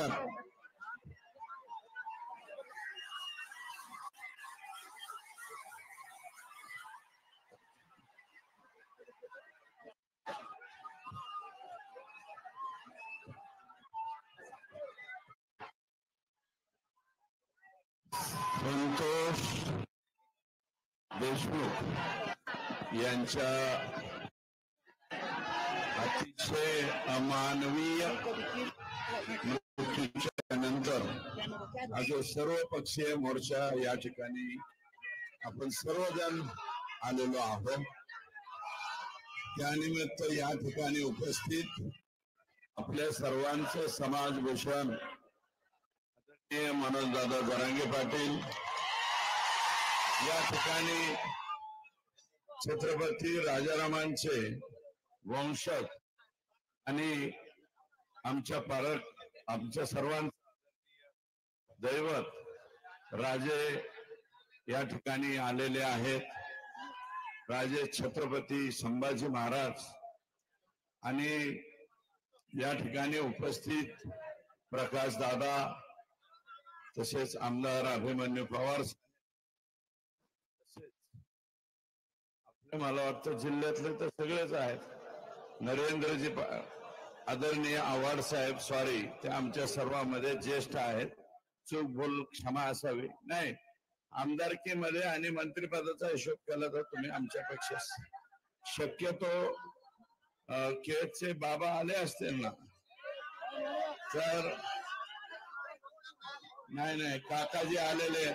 धन्यवाद. संतोष देशमुख यांच्या अतिशय अमानवीय मृत्यूच्या नंतर आज सर्व पक्षीय मोर्चा या ठिकाणी आपण सर्वजण आलेलो आहोत. त्यानिमित्त या ठिकाणी उपस्थित आपल्या सर्वांचं समाजभूषण मनोजदादा जरांगे पाटील, या ठिकाणी छत्रपती राजारामांचे वंशज आणि आमच्या सर्वांचे दैवत राजे या ठिकाणी आलेले आहेत. राजे छत्रपती संभाजी महाराज आणि या ठिकाणी उपस्थित प्रकाश दादा, तसेच आमदार अभिमन्यू पवार, आपले मला वाटतं जिल्ह्यातले तर सगळेच आहेत. नरेंद्रजी आदरणीय आव्हाड साहेब, सॉरी, ते आमच्या सर्वांमध्ये ज्येष्ठ आहेत. चूक भूल क्षमा असावी. नाही, आमदारकीमध्ये आणि मंत्रिपदाचा हिशोब केला तर तुम्ही आमच्यापेक्षा शक्यतो केळचे बाबा आले असतील ना, तर नाही काकाजी आलेले.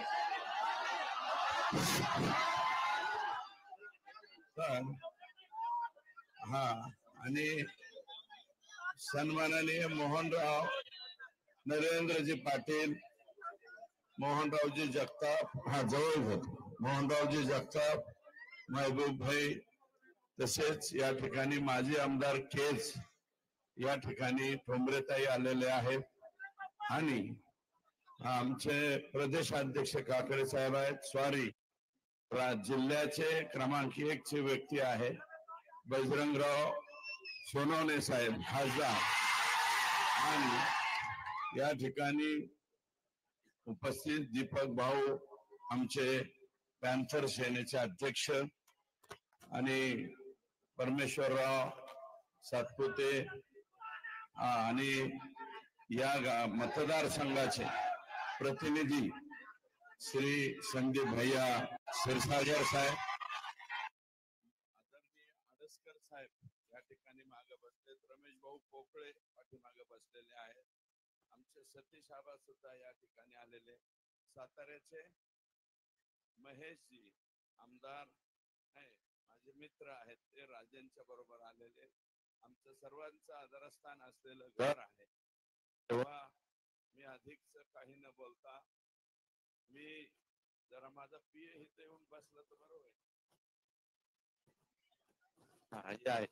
हा, आणि सन्माननीय मोहनराव नरेंद्रजी पाटील, मोहनरावजी जगताप, हा जवळ होत, मोहनरावजी जगताप, महबूब भाई, तसेच या ठिकाणी माजी आमदार केज या ठिकाणी ठोंबरेताई आलेले आहेत. आणि आमचे प्रदेशाध्यक्ष काकडे साहेब आहेत. सॉरी, जिल्ह्याचे क्रमांक 1 चे व्यक्ती आहे बजरंगराव सोनवणे साहेब, खासदार. आणि या ठिकाणी उपस्थित दीपक भाऊ, आमचे पॅन्थर सेनेचे अध्यक्ष, आणि परमेश्वरराव सातपुते, आणि या मतदारसंघाचे प्रतिनिधी श्री संदीप भैया क्षीरसागर साहेब, आदरणीय आडसकर साहेब या ठिकाणी मागे बसले, रमेश भाऊ पोकळे पाठीमागे बसलेले आहेत. आमचे सतीश आबा सुद्धा या ठिकाणी आलेले. साताऱ्याचे महेशजी आमदार माझे मित्र आहेत, ते राजेंच्या बरोबर आलेले. आमचं सर्वांचं आदरस्थान असलेलं घर आहे. तेव्हा मी अधिकच काही न बोलता, मी जरा माझा पीए इथे येऊन बसला तर बरोबर आहे.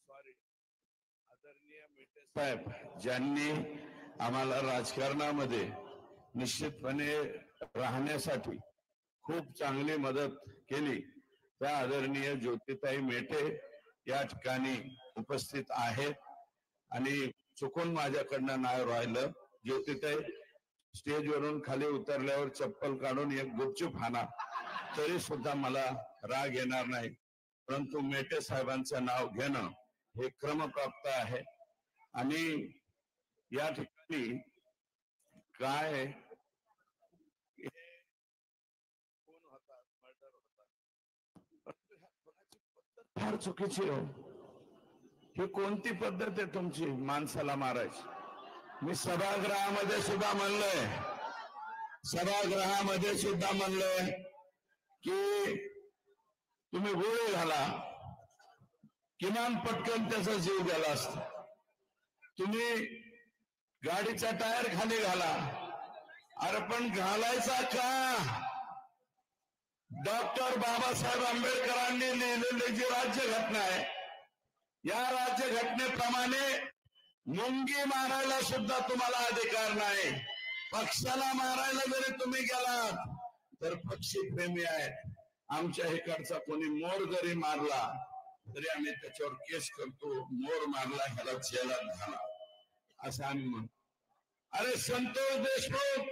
सॉरी, आदरणीय मेटे साहेब, ज्यांनी आम्हाला राजकारणामध्ये निश्चितपणे राहण्यासाठी खूप चांगली मदत केली, त्या आदरणीय ज्योतिताई मेटे या ठिकाणी उपस्थित आहेत. आणि चुकून माझ्याकडनं नाही राहिलं, ज्योतिताई स्टेजवरून खाली उतरल्यावर चप्पल काढून एक गुपचूप हाना तरी सुद्धा मला राग येणार नाही. परंतु मेटे साहेबांचं नाव घेणं हे क्रमप्राप्त आहे. आणि या ठिकाणी काय कोण होता, मर्डर होता, फार चुकीची हो. ही कोणती पद्धत आहे तुमची माणसाला मारायची? मी सभागृहामध्ये सुद्धा म्हणलोय की तुम्ही गोळी घाला, किमान पटकन त्याचा जीव गेला असता. तुम्ही गाडीचा टायर खाली घाला, अरे पण घालायचा का? डॉक्टर बाबासाहेब आंबेडकरांनी लिहिलेली जी राज्यघटना आहे, या राज्यघटनेप्रमाणे मुंगी मारायला सुद्धा तुम्हाला अधिकार नाही. पक्षाला मारायला जरी तुम्ही गेलात तर पक्षी प्रेमी आहेत. आमच्या इकडचा कोणी मोर जरी मारला तरी आम्ही त्याच्यावर केस करतो. मोर मारला ह्याला जेलात घाला असं आम्ही म्हणतो. अरे संतोष देशमुख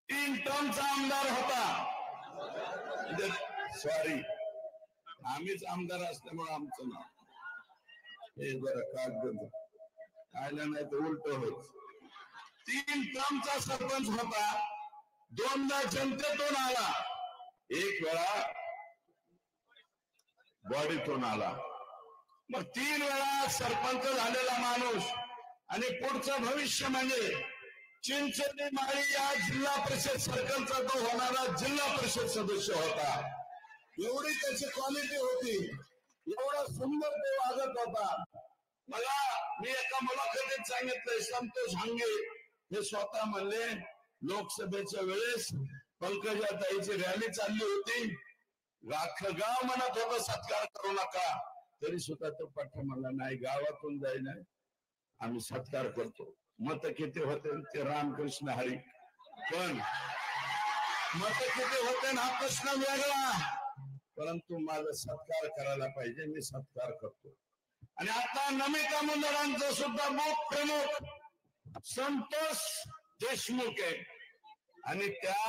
3 टर्मचा आमदार होता. सॉरी, आम्हीच आमदार असल्यामुळे आमचं नाव हे जरा कागद आलं नाही तर उलट होत. 3 टर्मचा सरपंच होता. 2दा जनतेतून आला, 1 वेळा बॉडीतून आला. मग 3 वेळा सरपंच झालेला माणूस आणि पुढचं भविष्य म्हणजे चिंचोली माळी या जिल्हा परिषद सर्कलचा तो होणारा जिल्हा परिषद सदस्य होता. एवढी त्याची क्वालिटी होती, एवढा सुंदर तो वागत होता. मला मी एका मुलाखतीत सांगितलंय, संतोष हांगे हे स्वतः म्हणले लोकसभेच्या वेळेस पंकजाताईची रॅली चालली होती, अख्खं गाव म्हणत होतं सत्कार करू नका, तरी सुद्धा तो पठ्ठ म्हणला नाही, गावातून जाईना आम्ही सत्कार करतो. मत किती होते ते रामकृष्ण हरी, पण मत किती होते हा प्रश्न वेगळा, परंतु माझा सत्कार करायला पाहिजे, मी सत्कार करतो. आणि आता नमिता मंडळांचा सुद्धा बूथ प्रमुख संतोष देशमुख आहे. आणि त्या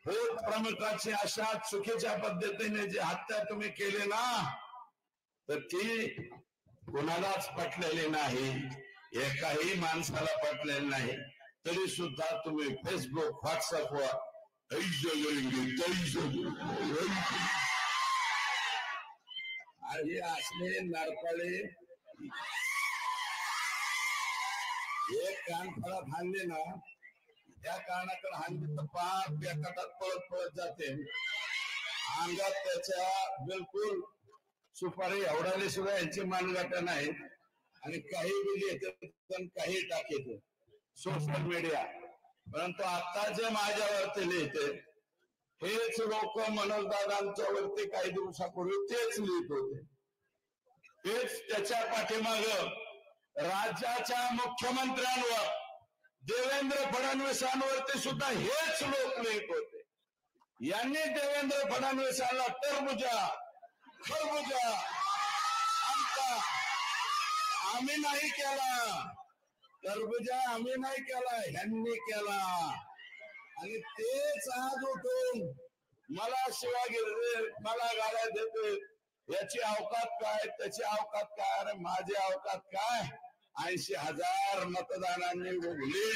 बूथ प्रमुखाची अशा चुकीच्या पद्धतीने जी हत्या तुम्ही केली ना, तर ती कोणालाच पटलेली नाही, एकाही माणसाला पटलेली नाही. तरी सुद्धा तुम्ही फेसबुक व्हॉट्सअपवर अरे असले नरपळे एक कान फळात हाणले ना, त्या कानाकडे हाणले तर पाप बेकाटात पळत पळत जाते. अंगात त्याच्या बिलकुल सुपारी एवढाले सुद्धा यांची मानगाटा नाही. आणि काही बी लिहिते, काही टाकेत सोशल मीडिया. परंतु आता जे माझ्यावरती लिहिते हेच लोक मनोजदादांच्या वरती काही दिवसापूर्वी तेच लिहित होते. तेच त्याच्या पाठीमाग राज्याच्या मुख्यमंत्र्यांवर देवेंद्र फडणवीसांवरती सुद्धा हेच लोक लिहित होते. यांनी देवेंद्र फडणवीसांना टरबुजा खरबुजा आमचा आम्ही नाही केला, टरबुजा आम्ही नाही केला, ह्यांनी केला. आणि तेच आज उठून मला शिवाय मला गाड्या देते, याची अवकात काय त्याची अवकात काय. अरे माझी अवकात काय, 80,000 मतदानांनी उघली.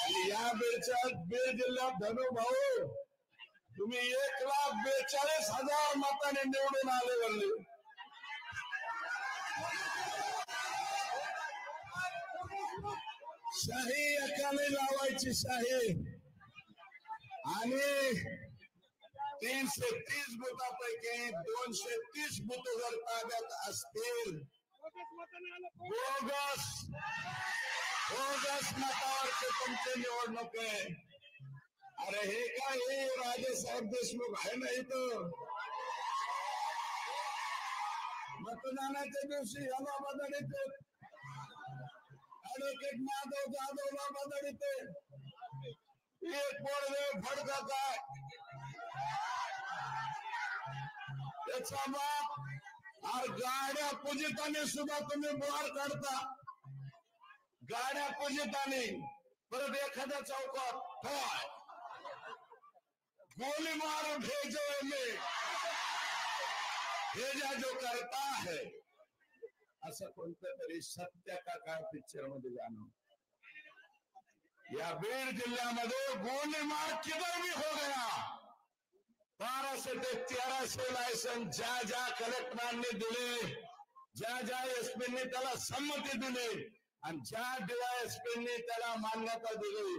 आणि या बीड जिल्ह्यात धनुभाऊ तुम्ही 1,42,000 मतांनी निवडून आले. म्हणले शाही एकाने लावायची शाही. आणि 330 बुथापैकी 230 बुथ जर ताब्यात असतील, बोगस मतावरची तुमची निवडणूक आहे. अरे हे काय, हे राजेसाहेब देशमुख आहे ना इथं. मतदानाच्या दिवशी याला बदलते, ऍडव्होकेट माधव जाधवला बदलते, एक पोरवे फडका काय त्याचा बाप. और गाड्या पूजिताने सुद्धा तुम्ही बोर काढता, गाड्या पूजिताने. परत एखाद्या चौकात काय गोली मार भेजो में भेजा जो करता है, असं कोणतं तरी सत्य का काय पिक्चर मध्ये गाणं. या बीड जिल्ह्यामध्ये गोली मार किधर भी हो गया. 1200 ते 1300 लायसन ज्या ज्या कलेक्टरांनी दिले, ज्या ज्या एसपींनी त्याला संमती दिली आणि ज्या डीवायएसपींनी त्याला मान्यता दिली,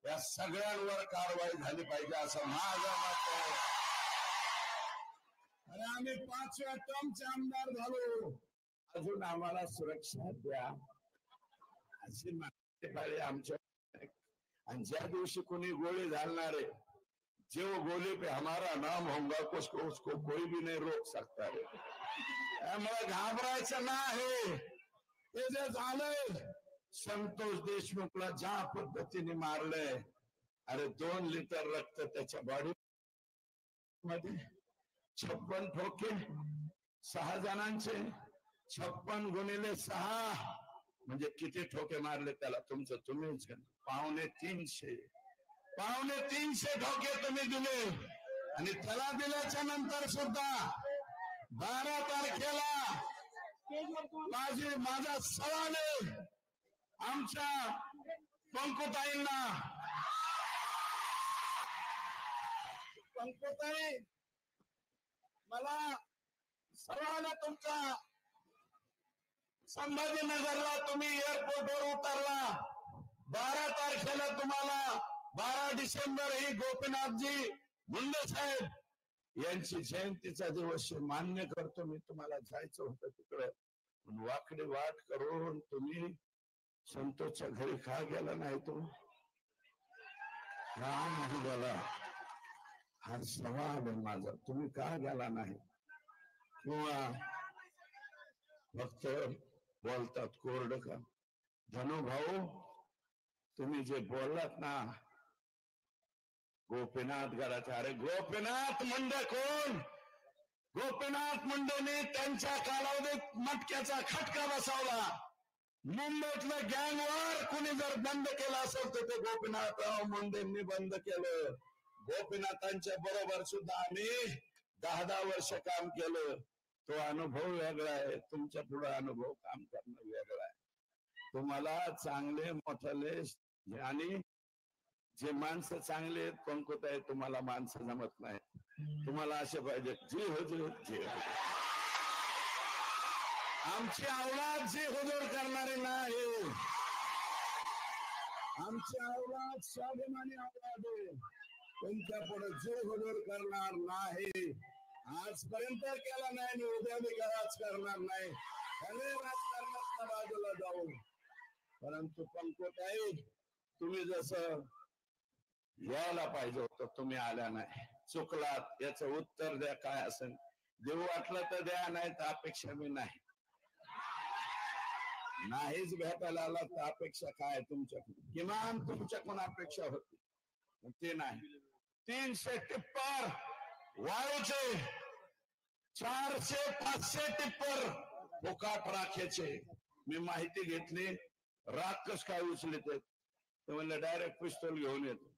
या सगळ्यांवर कारवाई झाली पाहिजे असं माझं मत आहे. आणि आम्ही 5व्या टर्मचे आमदार झालो, अजून आम्हाला सुरक्षा द्या अशी मागणी आमच्या. आणि ज्या दिवशी कोणी गोळी घालणार आहे, जो गोली पे हमारा नाम होगा उसको कोई भी नहीं रोक सकता है. त्यामुळे घाबरायचं नाही. ते जे झालंय, संतोष देशमुखला ज्या पद्धतीने मारलंय, अरे 2 लिटर रक्त त्याच्या बॉडी मध्ये, 56 ठोके 6 जणांचे, 56 गुणिले 6 म्हणजे किती ठोके मारले त्याला तुमचं तुम्हीच. 350 ठोके तुम्ही दिले आणि त्याला दिल्याच्या नंतर सुद्धा 12 तारखेला माझा सवाल आहे आमच्या पंकुताईंना. पंकुताई, मला सवाल आहे तुमचा. संभाजीनगरला तुम्ही एअरपोर्टवर उतरला, 12 तारखेला तुम्हाला 12 डिसेंबर ही गोपीनाथजी मुंडे साहेब यांची जयंतीचा दिवस मान्य करतो मी. तुम्हाला जायचं होतं तिकडे, वाकडी वाट करून तुम्ही संतोषच्या घरी का गेला नाही? तो राम गेला हा सवाल आहे माझा, तुम्ही का गेला नाही? किंवा फक्त बोलतात कोरड का? धनु भाऊ, तुम्ही जे बोललात ना गोपीनाथ गडाचा, अरे गोपीनाथ मुंडे कोण? गोपीनाथ मुंडेने त्यांच्या कालावधीत मटक्याचा खटका बसवला. मुंबईतलं गँगवर कुणी जर बंद केलं असेल तर ते गोपीनाथराव मुंडेंनी बंद केलं. गोपीनाथांच्या बरोबर सुद्धा आम्ही 10 वर्ष काम केलं. तो अनुभव वेगळा आहे, तुमच्या पुढे अनुभव काम करणं वेगळं आहे. तुम्हाला चांगले मोठले आणि जे माणसं चांगले आहेत पंकुताई, तुम्हाला माणसं जमत नाही. तुम्हाला असे पाहिजे जी हुजूर जी. आमची औलाद जी हुजूर करणारी नाही, आमची औलाद स्वाभिमानी औलाद आहे. तुमच्या पुढे जी हुजूर करणार नाही. आजपर्यंत केला नाही, उद्या बी आज करणार नाही. राजकारणात बाजूला जाऊ. परंतु पंकुताई, तुम्ही जसं यायला पाहिजे होतं तुम्ही आल्या नाही, चुकलात. याचं उत्तर द्या, काय असेल देऊ वाटलं तर द्या, नाही तर अपेक्षा मी नाही. नाहीच भेटायला आला तर अपेक्षा काय तुमच्याकडून? किमान तुमच्याकडून अपेक्षा होती, ते नाही. 300 टिप्पर वाळूचे, 400-500 टिप्पर फुकाट राखेचे. मी माहिती घेतली, राख कस काय उचलत आहेत? ते म्हणलं डायरेक्ट पिस्तूल घेऊन येतो.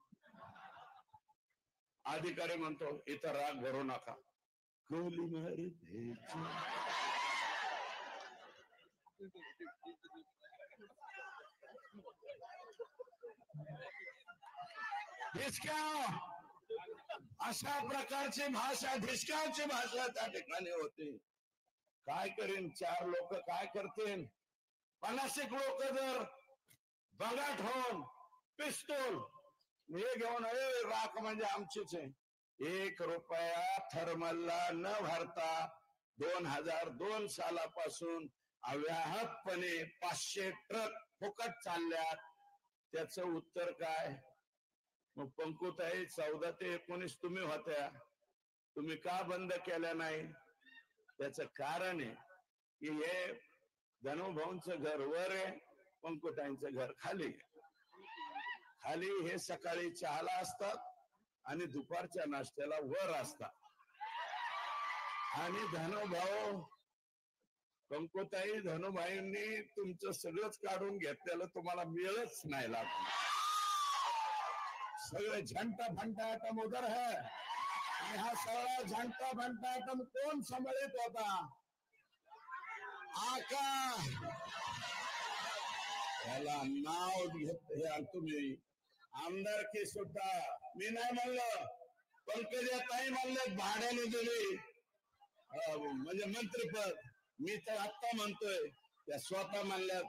अधिकारी म्हणतो इथं राग भरू नका. गोली मारी अशा प्रकारची भाषा, धिसक्याची भाषा त्या ठिकाणी होती. काय करीन 4 लोक, काय करतील? 50 लोक जर बगाट होऊन पिस्तूल हे घेऊन, राख म्हणजे आमचीच आहे. 1 रुपया थर्मलला न भरता 2002 सालापासून अव्याहतपणे 500 ट्रक फुकट चालल्यात. त्याचं उत्तर काय? मग पंकुताई, 14 ते 19 तुम्ही होत्या, तुम्ही का बंद केल्या नाही? त्याच कारण आहे की हे धनुभाऊंचं घर वर आहे, पंकुताईंचं घर खाली. खाली हे सकाळी चहाला असतात आणि दुपारच्या नाश्त्याला वर असतात. आणि धनुभाऊ, पंकुताई, धनुभाईंनी तुमचं सगळंच काढून घेतलेलं तुम्हाला मिळच नाही लागलं. सगळे झंटा फंटा आटम उधर है. आणि हा सगळा झंटा फंटा आटम कोण सांभाळत होता? आका. त्याला नाव घेत तुम्ही. आमदारकी सुद्धा मी नाही म्हणलं, पंकजाताई म्हणले भाड्याने दिली म्हणजे मंत्रीपद. मी तर आत्ता म्हणतोय, त्या स्वतः म्हणल्यात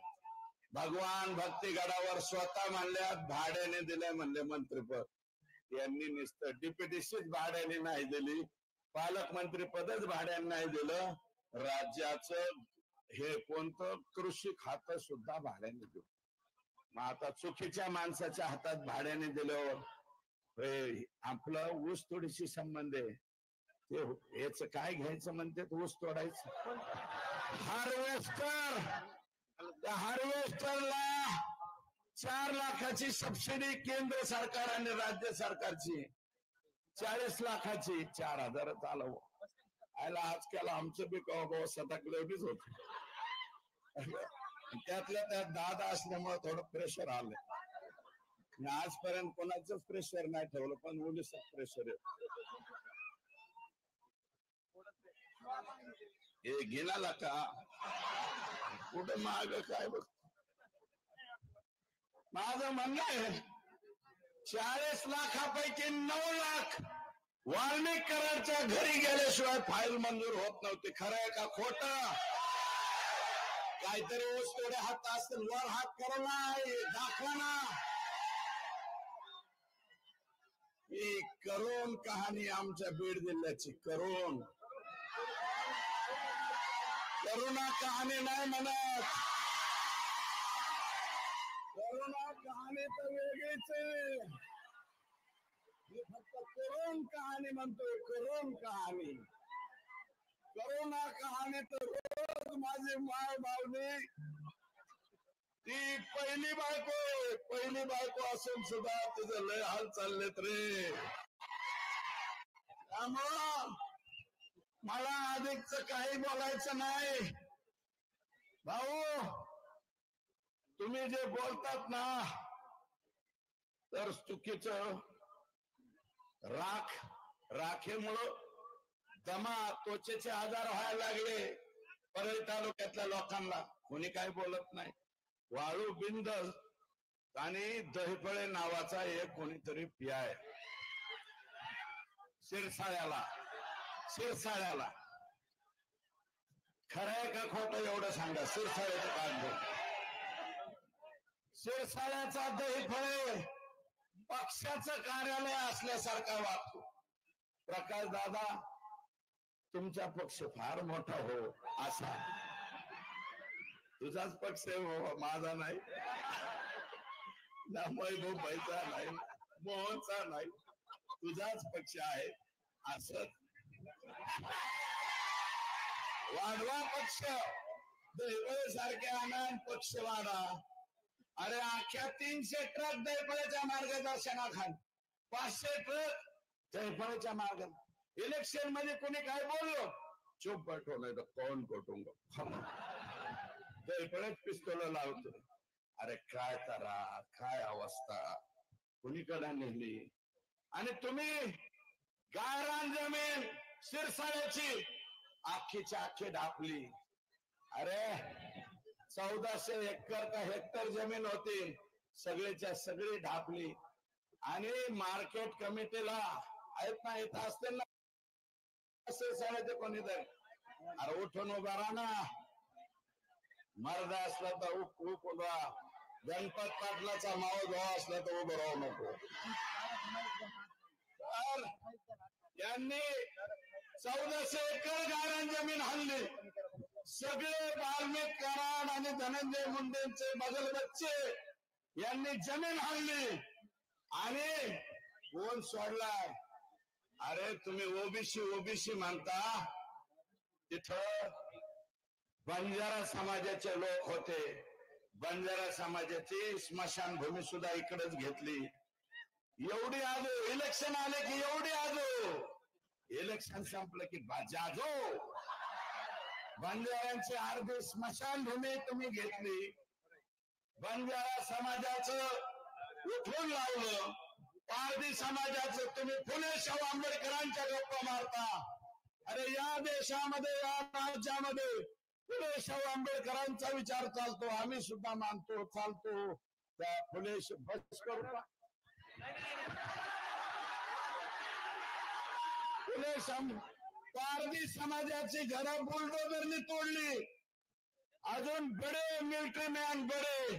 भगवान भक्तीगडावर, स्वतः म्हणल्यात भाड्याने दिलंय म्हणले मंत्रीपद. यांनी नुसतं डिप्युटीशीच भाड्याने नाही दिली, पालकमंत्री पदच भाड्याने नाही दिलं. राज्याचं हे कोणतं कृषी खातं सुद्धा भाड्याने दिलं. मग आता चुकीच्या माणसाच्या हातात भाड्याने दिल्यावर आपलं ऊस तोडीशी संबंध आहे. ते याच काय घ्यायचं म्हणते, ऊस तोडायचं. हार्वेस्टर, त्या हार्वेस्टरला 4 लाखाची सबसिडी केंद्र सरकार आणि राज्य सरकारची. 40 लाखाची 4,000 आलं. आजकाल आमचं बी सतकलेच होत. त्यातल्या त्यात दादा असल्यामुळे थोडं प्रेशर आलं. आजपर्यंत कोणाचंच प्रेशर नाही ठेवलं, पण पोलिस प्रेशर आहे. हे गेला का कुठं माग काय बघ. माझं म्हणणं आहे 40 लाखापैकी 9 लाख वाल्मिकरांच्या घरी गेल्याशिवाय फाईल मंजूर होत नव्हती. खरं आहे का खोट? काहीतरी ओस थोडे हात असतील, वर हात करा ना, दाखवा ना. ही करोन कहाणी आमच्या बीड जिल्ह्याची. करुणा कहाणी नाही म्हणत. करुणा कहाणी तर वेगळीच आहे. मी फक्त करोन कहाणी म्हणतोय. करोन कहाणी. करोना कहाणी तर रोज माझी माय बावली. ती पहिली बायको असून सुद्धा तुझं लय हाल चाललेत रे. त्यामुळं मला अधिकच काही बोलायचं नाही. भाऊ, तुम्ही जे बोलतात ना तर चुकीचं. राखेमुळं दमा त्वचेचे आजार व्हायला लागले परळी तालुक्यातल्या लोकांना. कोणी काही बोलत नाही. वाळू बिंद आणि दहीफळे नावाचा एक कोणीतरी पियाय शिरसाळ्याला. खरं आहे का खोटं एवढं सांगा. शिरसाळ्याचं काम. शिरसाळ्याचा दहीफळे पक्षाचं कार्यालय असल्यासारखा वागतो. प्रकाश दादा, तुमचा पक्ष फार मोठा हो असा. तुझाच पक्ष आहे हो, माझा नाही ना. मैबूबाईचा नाही, मोहनचा नाही, तुझाच पक्ष आहे असं. वाढवा पक्ष. दैवळे सारखे आनंद पक्ष वाढा. अरे अख्ख्या 300 ट्रक दैफळेच्या मार्गदर्शनाखाली, 500 ट्रक दैफळेच्या मार्ग. इलेक्शन मध्ये कोणी काय बोललो चुप बैठो नाही तर कौन कोटूंगा. दैफळेच पिस्तोल लावतो. अरे काय करा, काय अवस्था कुणीकडे नेली. आणि तुम्ही गायरान जमीन शिरसाळ्याची अख्खीच्या अख्खी ढापली. अरे 1400 एकर का हेक्टर जमीन होती, सगळीच्या सगळी ढापली. आणि मार्केट कमिटीला आहेत ना, इथं असतील ना शिरसाळ्याचे कोणीतरी, अरे उठून उभा राहा ना. मर्द असला तर उभा. गणपत पाटलाचा मावळ भाऊ असला तर उभं राहू नको. यांनी 1400 एकर गायरान जमीन हल्ली. सगळे वाल्मिक कराड आणि धनंजय मुंडेंचे बगल बच्चे यांनी जमीन हल्ली. आणि कोण सोडलाय? अरे तुम्ही ओबीसी म्हणता, तिथं बंजारा समाजाचे लोक होते. बंजारा समाजाची स्मशानभूमी सुद्धा इकडेच घेतली. एवढी आजो इलेक्शन आले की एवढी आजो. इलेक्शन संपलं की जाजो. बंजाऱ्यांची अर्धी स्मशानभूमी तुम्ही घेतली. बंजारा समाजाचं उठून लावलं. पारधी समाजाचं तुम्ही फुले शाहू आंबेडकरांच्या गप्पा मारता. अरे या देशामध्ये, या राज्यामध्ये फुले शाहू आंबेडकरांचा विचार चालतो. आम्ही सुद्धा मानतो, चालतो. त्या फुले बस करू का? पारधी समाजाची घरं बुलडोजरनी तोडली. अजून बडे मिलिटरी मॅन बडे.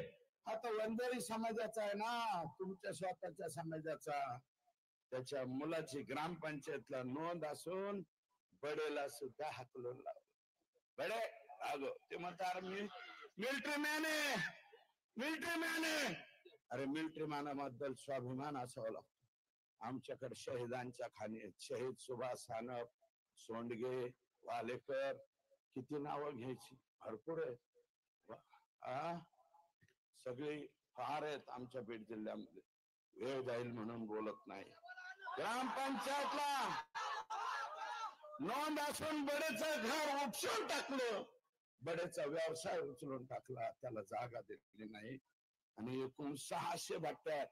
आता वंजारी समाजाचा आहे ना, तुमच्या स्वतःच्या समाजाचा. त्याच्या मुलाची ग्रामपंचायतला नोंद असून बडेला सुद्धा हाकलून लावलं. बडे अगो ते म्हणतात मी मिलिटरी मॅन आहे. अरे मिलिटरी मॅनाबद्दल स्वाभिमान असावा लागतो. आमच्याकडे शहीदांच्या खाणी शहीद सुभाष सानप, सोंडगे, वालेकर, किती नावं घ्यायची, भरपूर आहे. सगळी फार आहेत आमच्या बीड जिल्ह्यामध्ये. वेळ जाईल म्हणून बोलत नाही. ग्रामपंचायतला नोंद असून बडेचं घर उपसून टाकलं. बडेचा व्यवसाय उचलून टाकला, त्याला जागा दिली नाही. आणि एकूण 600 भट्ट्या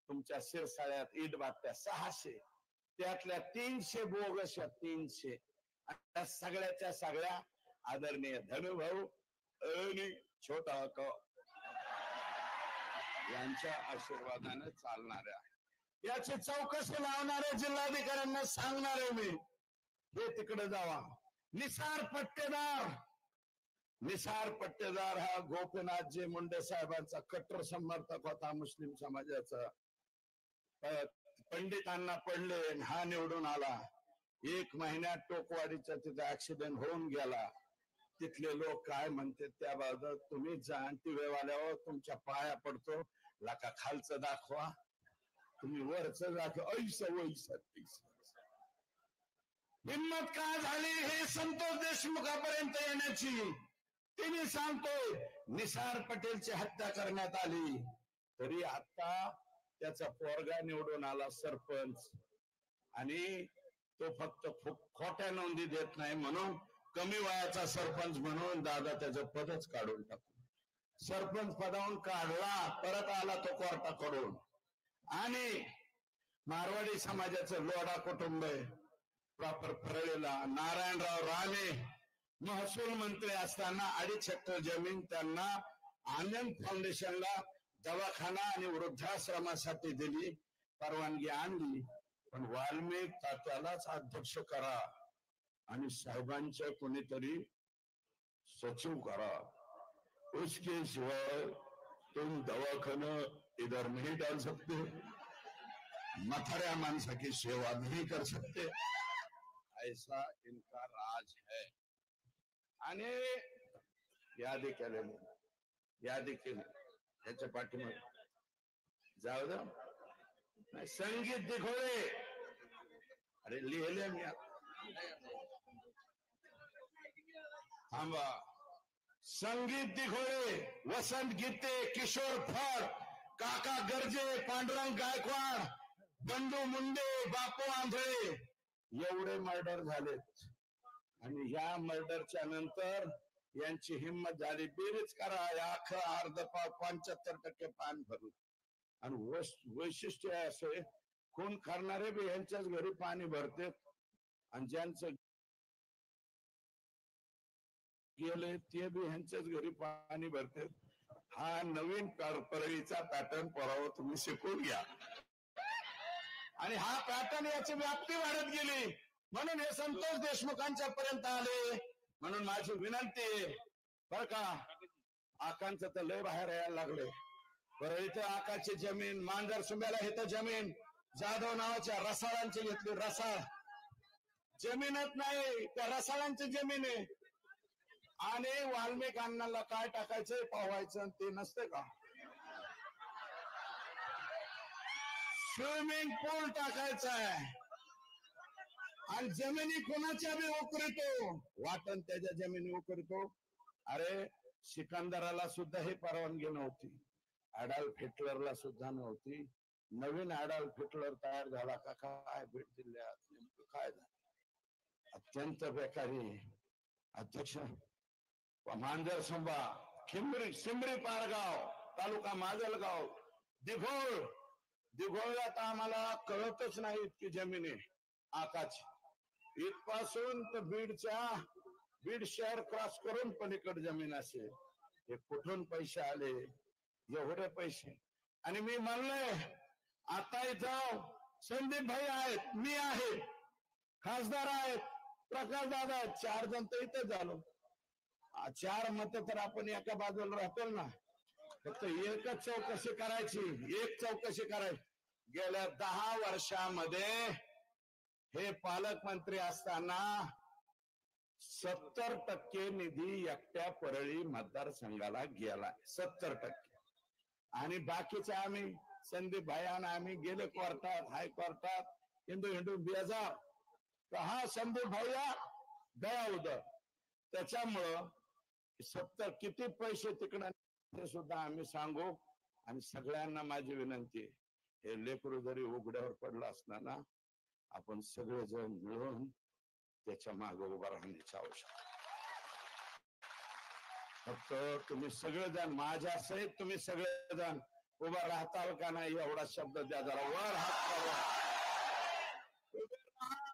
तुमच्या शिरसाळ्यात, इट भट्ट्या 600, त्यातल्या 300 बोगस, 300. सगळ्याच्या सगळ्या आदरणीय धनुभाऊ आणि छोटा यांच्या आशीर्वादाने चालणाऱ्या, याची चौकशी लावणाऱ्या जिल्हाधिकाऱ्यांना सांगणारे मी, हे तिकडे जावा. निसार पट्टेदार हा गोपीनाथजी मुंडे साहेबांचा कट्टर समर्थक होता. मुस्लिम समाजाचा पंडितांना पडले, हा निवडून आला. 1 महिन्यात टोकवाडीचा तिथे ऍक्सिडेंट होऊन गेला. तिथले लोक काय म्हणते त्याबाबत तुम्ही जा, टीव्हीवाल्यावर तुमच्या पाया पडतो, लाका खालचं दाखवा, तुम्ही वरचं दाखवा. हिम्मत का झाली हे संतोष देशमुखापर्यंत येण्याची? तिने सांगतोय निसार पटेलची हत्या करण्यात आली, तरी आता त्याचा पोरगा निवडून आला सरपंच, आणि तो फक्त खोट्या नोंदी देत नाही म्हणून कमी वयाचा सरपंच म्हणून दादा त्याचं पदच काढून टाकून सरपंच पदावरून काढला. परत आला तो कोर्टाकडून. आणि मारवाडी समाजाचं लोढा कुटुंब आहे प्रॉपर परळीला. नारायणराव राणे महसूल मंत्री असताना 2.5 हेक्टर जमीन त्यांना आनंद फाउंडेशनला दवाखाना आणि वृद्धाश्रमासाठी दिली, परवानगी आणली. पण वाल्मिक तात्यालाच अध्यक्ष करा आणि साहेबांच्या कोणीतरी सचिव करा, उसके सिवाय तुम दवाखाना इधर नहीं डाल सकते, मथाऱ्या माणसा की सेवा नहीं कर सकते, ऐसा इनका राज है. आणि यादी केलेली, यादी केली त्याच्या पाठीमागे जाऊ द्या. संगीत दिघोळे, अरे लिहिले मी थांबा. संगीत दिघोळे, वसंत गीते, किशोर फड, काका गर्जे, पांडुरंग गायकवाड, बंडू मुंडे, बापू आंधळे, एवढे मर्डर झालेत. आणि ह्या मर्डरच्या नंतर यांची हिंमत झाली, बेरीज करा, अर्ध पाव 75% पान भरून. आणि वैशिष्ट्य असे, खून करणारे बी यांच्याच घरी पाणी भरते, आणि ज्यांचं गेले ते बी ह्यांच्याच घरी पाणी भरते. हा नवीन परळीचा पॅटर्न पराव तुम्ही शिकून घ्या. आणि हा पॅटर्न याची व्याप्ती वाढत गेली, म्हणून हे संतोष देशमुखांच्या पर्यंत आले. म्हणून माझी विनंती आहे बर का, आकांचं तर लय बाहेर यायला लागले. बरं, इथं आकाची जमीन, मांजर सुंब्याला इथं जमीन जाधव नावाच्या रसाळांची घेतली. रसाळ जमीनच नाही, त्या रसाळांची जमीन आहे. आणि वाल्मिक अण्णाला काय टाकायचंय पावायचं ते नसते का? स्विमिंग पूल टाकायचा आहे. आणि जमिनी कोणाच्या बी उकरतो, वाटण त्याच्या जमिनी उकरतो. अरे सिकंदराला सुद्धा ही परवानगी नव्हती, ऍडॉल्फ हिटलरला सुद्धा नव्हती. नवीन ऍडॉल्फ हिटलर तयार झाला का काय बीड जिल्ह्यात, नेमकं काय झालं? अत्यंत बेकारी. अध्यक्ष मांजर सुंबा, सिमरी पारगाव तालुका माजलगाव, दिघोळ आता आम्हाला कळतच नाही इतकी जमीन आहे आकाची. इथपासून तर बीड शहर क्रॉस करून पलीकडे जमीन असेल. हे कुठून पैसे आले एवढे पैसे? आणि मी म्हणलंय आता इथं संदीप भाई आहेत, मी आहे, खासदार आहेत, प्रकाश दादा आहेत, 4 जण तर इथं झालो. 4 मत तर आपण एका बाजूला राहतो ना. फक्त एकच चौकशी करायची, एक चौकशी करायची. गेल्या 10 वर्षामध्ये हे पालकमंत्री असताना 70% निधी एकट्या परळी मतदारसंघाला गेला, 70%. आणि बाकीचे आम्ही संदीप भाईन आम्ही गेले कोर्टात, हायकोर्टात, हिंदू बेजार. हा संदीप भैया दया उदर, त्याच्यामुळं 70 किती पैसे तिकडे ते सुद्धा आम्ही सांगू. आणि सगळ्यांना माझी विनंती आहे, हे लेकरू जरी उघड्यावर पडलं असताना आपण सगळेजण मिळून त्याच्या मागे उभा राहण्याची आवश्यकता. फक्त तुम्ही सगळेजण माझ्या सहित तुम्ही सगळेजण उभा राहताल का नाही एवढा शब्द द्या जरा वर हात करा उभे राहा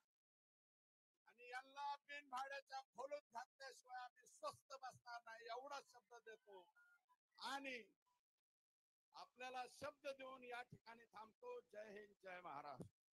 आणि यांना बिन भाड्याच्या खोलून घातल्याशिवाय आम्ही स्वस्त बसणार नाही एवढा शब्द देतो आणि आपल्याला शब्द देऊन या ठिकाणी थांबतो जय हिंद जय महाराष्ट्र